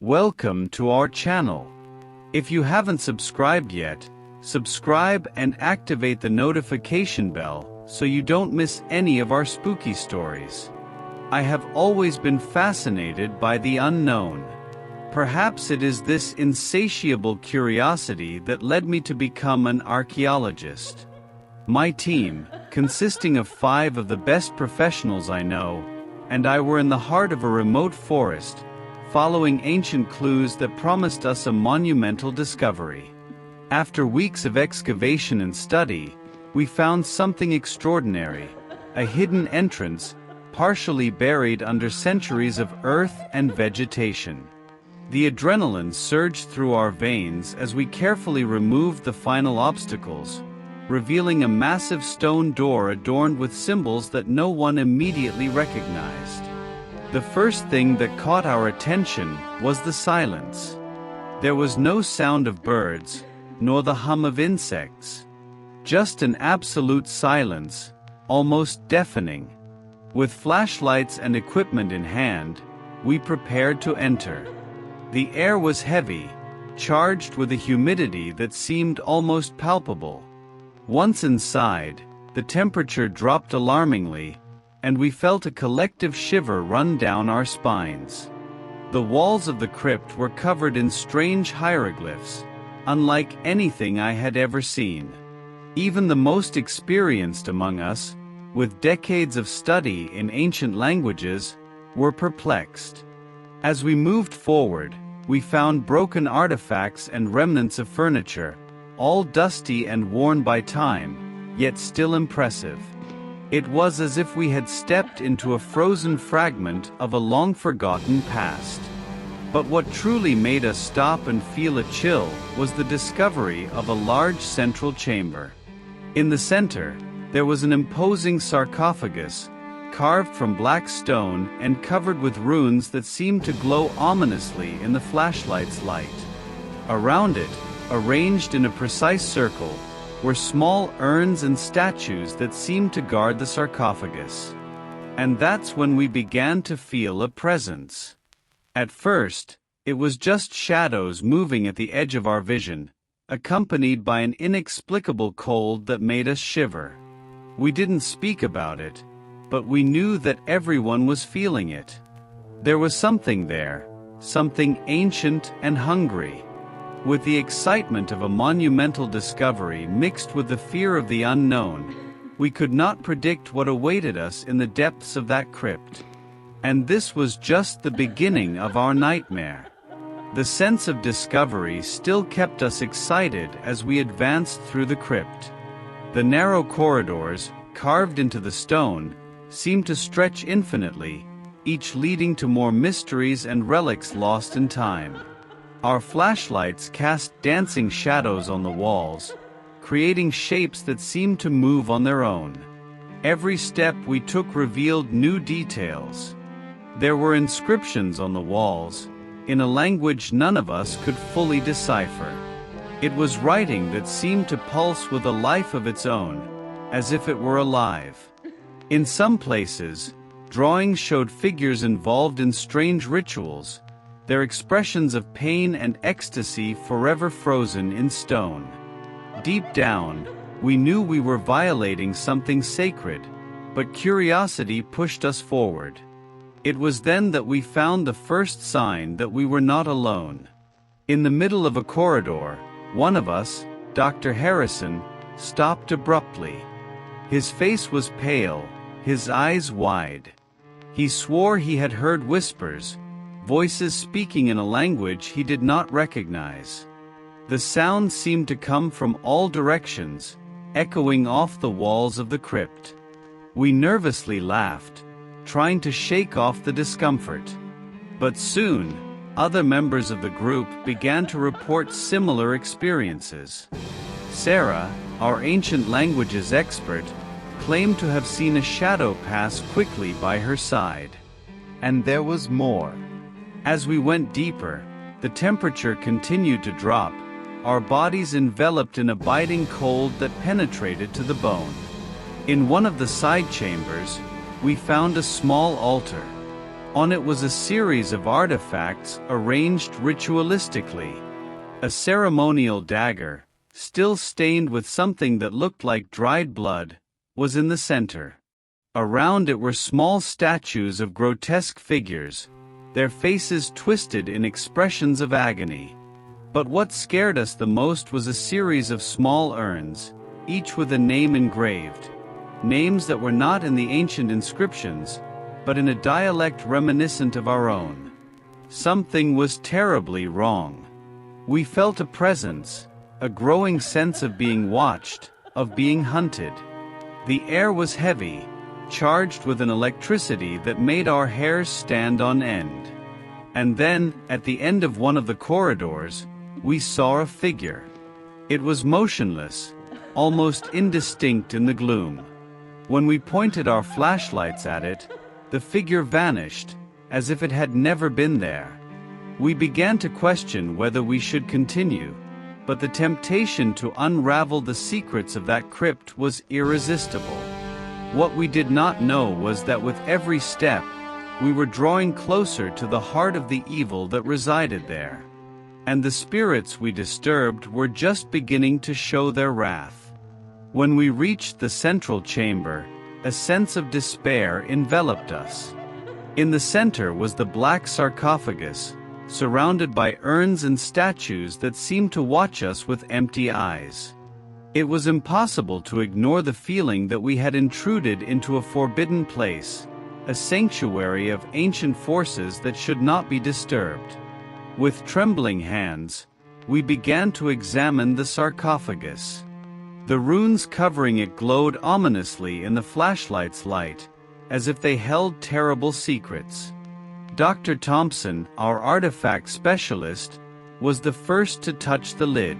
Welcome to our channel. If you haven't subscribed yet, subscribe and activate the notification bell so you don't miss any of our spooky stories. I have always been fascinated by the unknown. Perhaps it is this insatiable curiosity that led me to become an archaeologist. My team, consisting of 5 of the best professionals I know, and I were in the heart of a remote forest, following ancient clues that promised us a monumental discovery. After weeks of excavation and study, we found something extraordinary, a hidden entrance, partially buried under centuries of earth and vegetation. The adrenaline surged through our veins as we carefully removed the final obstacles, revealing a massive stone door adorned with symbols that no one immediately recognized. The first thing that caught our attention was the silence. There was no sound of birds, nor the hum of insects. Just an absolute silence, almost deafening. With flashlights and equipment in hand, we prepared to enter. The air was heavy, charged with a humidity that seemed almost palpable. Once inside, the temperature dropped alarmingly, and we felt a collective shiver run down our spines. The walls of the crypt were covered in strange hieroglyphs, unlike anything I had ever seen. Even the most experienced among us, with decades of study in ancient languages, were perplexed. As we moved forward, we found broken artifacts and remnants of furniture, all dusty and worn by time, yet still impressive. It was as if we had stepped into a frozen fragment of a long-forgotten past. But what truly made us stop and feel a chill was the discovery of a large central chamber. In the center, there was an imposing sarcophagus, carved from black stone and covered with runes that seemed to glow ominously in the flashlight's light. Around it, arranged in a precise circle, were small urns and statues that seemed to guard the sarcophagus. And that's when we began to feel a presence. At first, it was just shadows moving at the edge of our vision, accompanied by an inexplicable cold that made us shiver. We didn't speak about it, but we knew that everyone was feeling it. There was something there, something ancient and hungry. With the excitement of a monumental discovery mixed with the fear of the unknown, we could not predict what awaited us in the depths of that crypt. And this was just the beginning of our nightmare. The sense of discovery still kept us excited as we advanced through the crypt. The narrow corridors, carved into the stone, seemed to stretch infinitely, each leading to more mysteries and relics lost in time. Our flashlights cast dancing shadows on the walls, creating shapes that seemed to move on their own. Every step we took revealed new details. There were inscriptions on the walls, in a language none of us could fully decipher. It was writing that seemed to pulse with a life of its own, as if it were alive. In some places, drawings showed figures involved in strange rituals, their expressions of pain and ecstasy forever frozen in stone. Deep down, we knew we were violating something sacred, but curiosity pushed us forward. It was then that we found the first sign that we were not alone. In the middle of a corridor, one of us, Dr. Harrison, stopped abruptly. His face was pale, his eyes wide. He swore he had heard whispers, voices speaking in a language he did not recognize. The sound seemed to come from all directions, echoing off the walls of the crypt. We nervously laughed, trying to shake off the discomfort. But soon, other members of the group began to report similar experiences. Sarah, our ancient languages expert, claimed to have seen a shadow pass quickly by her side. And there was more. As we went deeper, the temperature continued to drop, our bodies enveloped in a biting cold that penetrated to the bone. In one of the side chambers, we found a small altar. On it was a series of artifacts arranged ritualistically. A ceremonial dagger, still stained with something that looked like dried blood, was in the center. Around it were small statues of grotesque figures, their faces twisted in expressions of agony. But what scared us the most was a series of small urns, each with a name engraved. Names that were not in the ancient inscriptions, but in a dialect reminiscent of our own. Something was terribly wrong. We felt a presence, a growing sense of being watched, of being hunted. The air was heavy, charged with an electricity that made our hairs stand on end. And then, at the end of one of the corridors, we saw a figure. It was motionless, almost indistinct in the gloom. When we pointed our flashlights at it, the figure vanished, as if it had never been there. We began to question whether we should continue, but the temptation to unravel the secrets of that crypt was irresistible. What we did not know was that with every step, we were drawing closer to the heart of the evil that resided there. And the spirits we disturbed were just beginning to show their wrath. When we reached the central chamber, a sense of despair enveloped us. In the center was the black sarcophagus, surrounded by urns and statues that seemed to watch us with empty eyes. It was impossible to ignore the feeling that we had intruded into a forbidden place, a sanctuary of ancient forces that should not be disturbed. With trembling hands, we began to examine the sarcophagus. The runes covering it glowed ominously in the flashlight's light, as if they held terrible secrets. Dr. Thompson, our artifact specialist, was the first to touch the lid.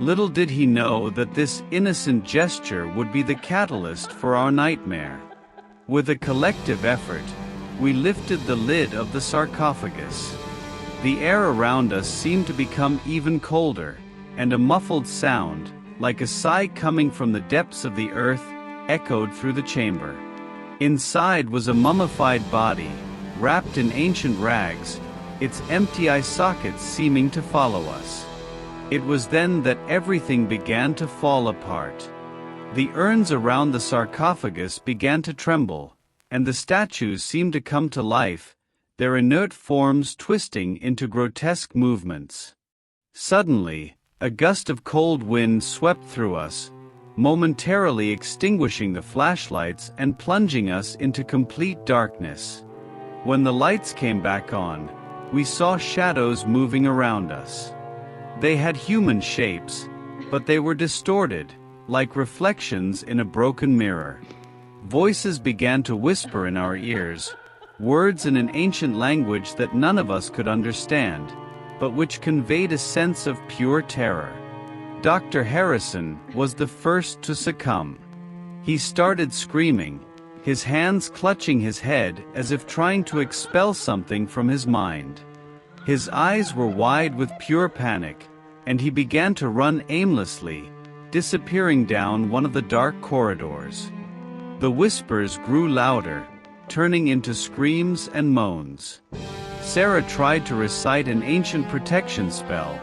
Little did he know that this innocent gesture would be the catalyst for our nightmare. With a collective effort, we lifted the lid of the sarcophagus. The air around us seemed to become even colder, and a muffled sound, like a sigh coming from the depths of the earth, echoed through the chamber. Inside was a mummified body, wrapped in ancient rags, its empty eye sockets seeming to follow us. It was then that everything began to fall apart. The urns around the sarcophagus began to tremble, and the statues seemed to come to life, their inert forms twisting into grotesque movements. Suddenly, a gust of cold wind swept through us, momentarily extinguishing the flashlights and plunging us into complete darkness. When the lights came back on, we saw shadows moving around us. They had human shapes, but they were distorted, like reflections in a broken mirror. Voices began to whisper in our ears, words in an ancient language that none of us could understand, but which conveyed a sense of pure terror. Dr. Harrison was the first to succumb. He started screaming, his hands clutching his head as if trying to expel something from his mind. His eyes were wide with pure panic, and he began to run aimlessly, disappearing down one of the dark corridors. The whispers grew louder, turning into screams and moans. Sarah tried to recite an ancient protection spell,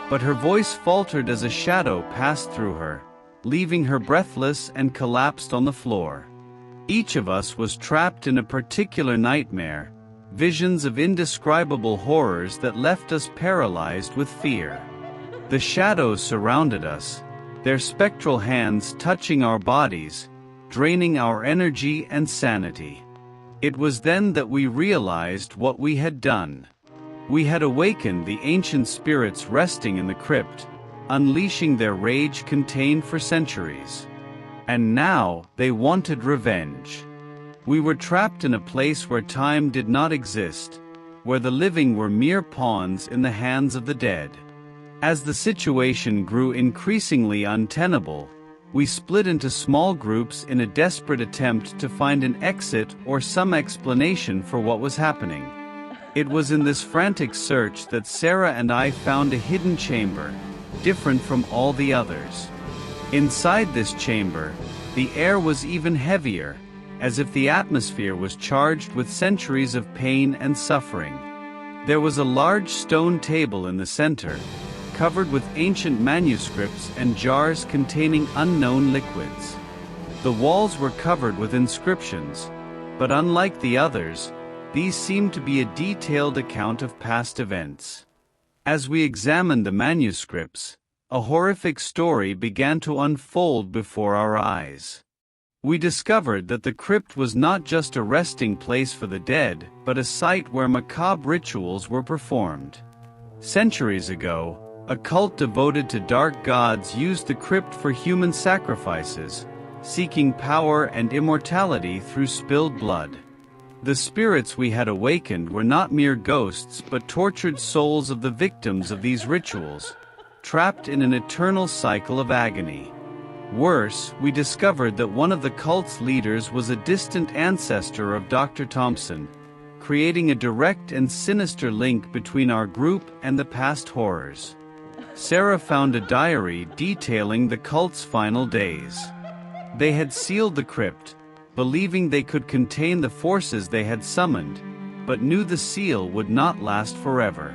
but her voice faltered as a shadow passed through her, leaving her breathless and collapsed on the floor. Each of us was trapped in a particular nightmare, visions of indescribable horrors that left us paralyzed with fear. The shadows surrounded us, their spectral hands touching our bodies, draining our energy and sanity. It was then that we realized what we had done. We had awakened the ancient spirits resting in the crypt, unleashing their rage contained for centuries. And now they wanted revenge. We were trapped in a place where time did not exist, where the living were mere pawns in the hands of the dead. As the situation grew increasingly untenable, we split into small groups in a desperate attempt to find an exit or some explanation for what was happening. It was in this frantic search that Sarah and I found a hidden chamber, different from all the others. Inside this chamber, the air was even heavier, as if the atmosphere was charged with centuries of pain and suffering. There was a large stone table in the center, covered with ancient manuscripts and jars containing unknown liquids. The walls were covered with inscriptions, but unlike the others, these seemed to be a detailed account of past events. As we examined the manuscripts, a horrific story began to unfold before our eyes. We discovered that the crypt was not just a resting place for the dead, but a site where macabre rituals were performed. Centuries ago, a cult devoted to dark gods used the crypt for human sacrifices, seeking power and immortality through spilled blood. The spirits we had awakened were not mere ghosts but tortured souls of the victims of these rituals, trapped in an eternal cycle of agony. Worse, we discovered that one of the cult's leaders was a distant ancestor of Dr. Thompson, creating a direct and sinister link between our group and the past horrors. Sarah found a diary detailing the cult's final days. They had sealed the crypt, believing they could contain the forces they had summoned, but knew the seal would not last forever.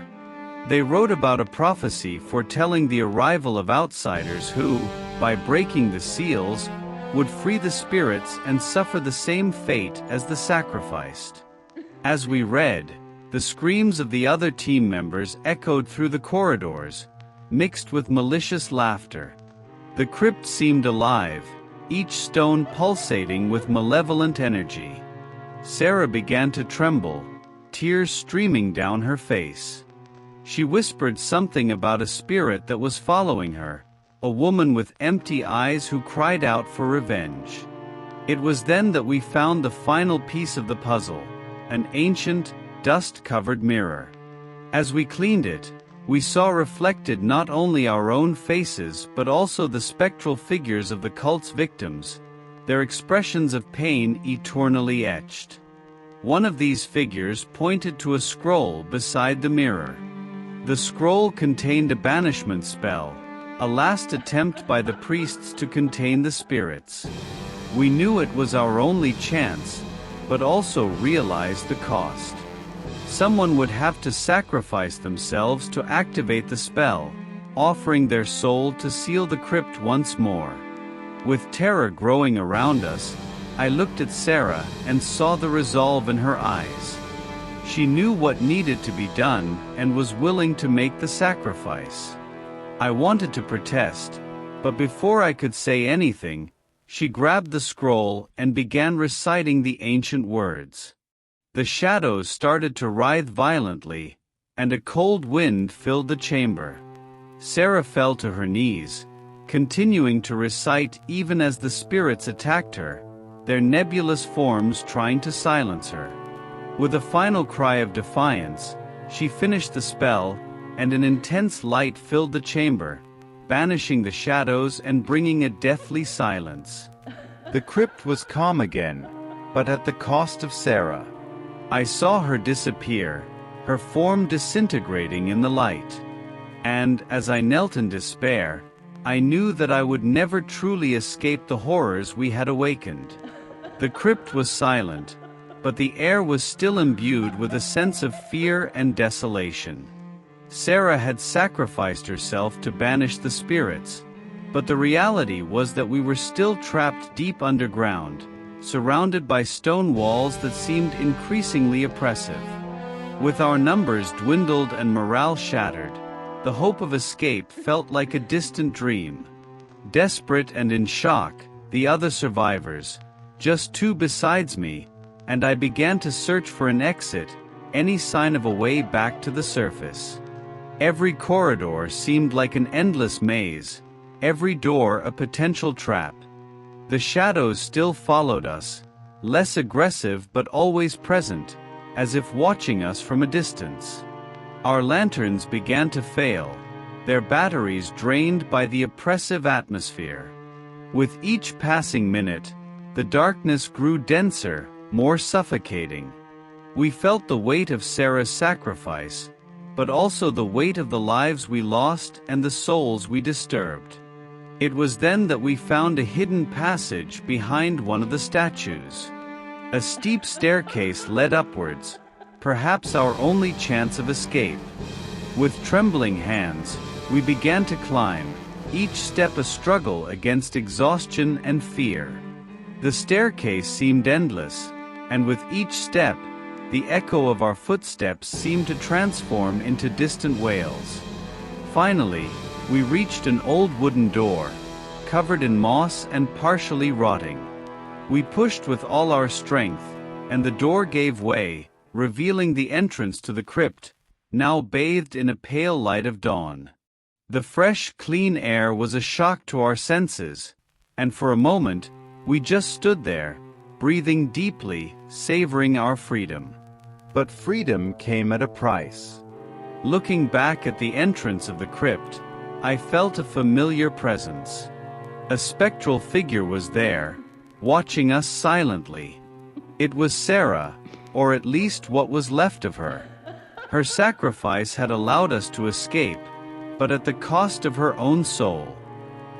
They wrote about a prophecy foretelling the arrival of outsiders who, by breaking the seals, would free the spirits and suffer the same fate as the sacrificed. As we read, the screams of the other team members echoed through the corridors, mixed with malicious laughter. The crypt seemed alive, each stone pulsating with malevolent energy. Sarah began to tremble, tears streaming down her face. She whispered something about a spirit that was following her, a woman with empty eyes who cried out for revenge. It was then that we found the final piece of the puzzle, an ancient, dust-covered mirror. As we cleaned it, we saw reflected not only our own faces but also the spectral figures of the cult's victims, their expressions of pain eternally etched. One of these figures pointed to a scroll beside the mirror. The scroll contained a banishment spell, a last attempt by the priests to contain the spirits. We knew it was our only chance, but also realized the cost. Someone would have to sacrifice themselves to activate the spell, offering their soul to seal the crypt once more. With terror growing around us, I looked at Sarah and saw the resolve in her eyes. She knew what needed to be done and was willing to make the sacrifice. I wanted to protest, but before I could say anything, she grabbed the scroll and began reciting the ancient words. The shadows started to writhe violently, and a cold wind filled the chamber. Sarah fell to her knees, continuing to recite even as the spirits attacked her, their nebulous forms trying to silence her. With a final cry of defiance, she finished the spell, and an intense light filled the chamber, banishing the shadows and bringing a deathly silence. The crypt was calm again, but at the cost of Sarah. I saw her disappear, her form disintegrating in the light. And, as I knelt in despair, I knew that I would never truly escape the horrors we had awakened. The crypt was silent, but the air was still imbued with a sense of fear and desolation. Sarah had sacrificed herself to banish the spirits, but the reality was that we were still trapped deep underground, surrounded by stone walls that seemed increasingly oppressive. With our numbers dwindled and morale shattered, the hope of escape felt like a distant dream. Desperate and in shock, the other survivors, just two besides me, and I began to search for an exit, any sign of a way back to the surface. Every corridor seemed like an endless maze, every door a potential trap. The shadows still followed us, less aggressive but always present, as if watching us from a distance. Our lanterns began to fail, their batteries drained by the oppressive atmosphere. With each passing minute, the darkness grew denser, more suffocating. We felt the weight of Sarah's sacrifice, but also the weight of the lives we lost and the souls we disturbed. It was then that we found a hidden passage behind one of the statues. A steep staircase led upwards, perhaps our only chance of escape. With trembling hands, we began to climb, each step a struggle against exhaustion and fear. The staircase seemed endless, and with each step, the echo of our footsteps seemed to transform into distant wails. Finally, we reached an old wooden door, covered in moss and partially rotting. We pushed with all our strength, and the door gave way, revealing the entrance to the crypt, now bathed in a pale light of dawn. The fresh, clean air was a shock to our senses, and for a moment, we just stood there, breathing deeply, savoring our freedom. But freedom came at a price. Looking back at the entrance of the crypt, I felt a familiar presence. A spectral figure was there, watching us silently. It was Sarah, or at least what was left of her. Her sacrifice had allowed us to escape, but at the cost of her own soul.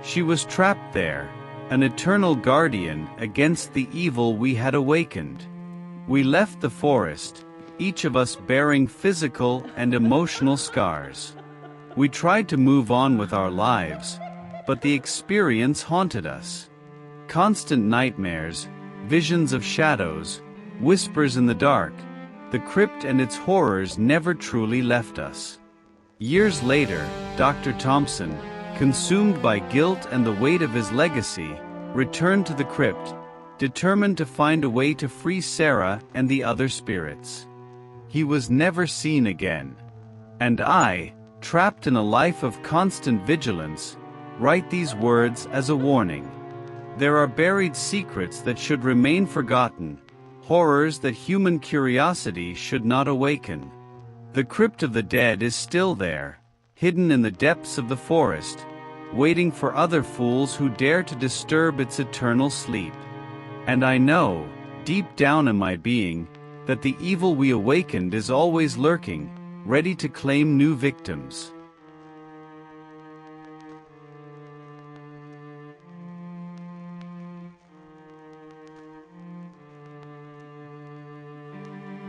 She was trapped there, an eternal guardian against the evil we had awakened. We left the forest, each of us bearing physical and emotional scars. We tried to move on with our lives, but the experience haunted us. Constant nightmares, visions of shadows, whispers in the dark, the crypt and its horrors never truly left us. Years later, Dr. Thompson, consumed by guilt and the weight of his legacy, returned to the crypt, determined to find a way to free Sarah and the other spirits. He was never seen again. And I, trapped in a life of constant vigilance, write these words as a warning. There are buried secrets that should remain forgotten, horrors that human curiosity should not awaken. The Crypt of the Dead is still there, hidden in the depths of the forest, waiting for other fools who dare to disturb its eternal sleep. And I know, deep down in my being, that the evil we awakened is always lurking, ready to claim new victims.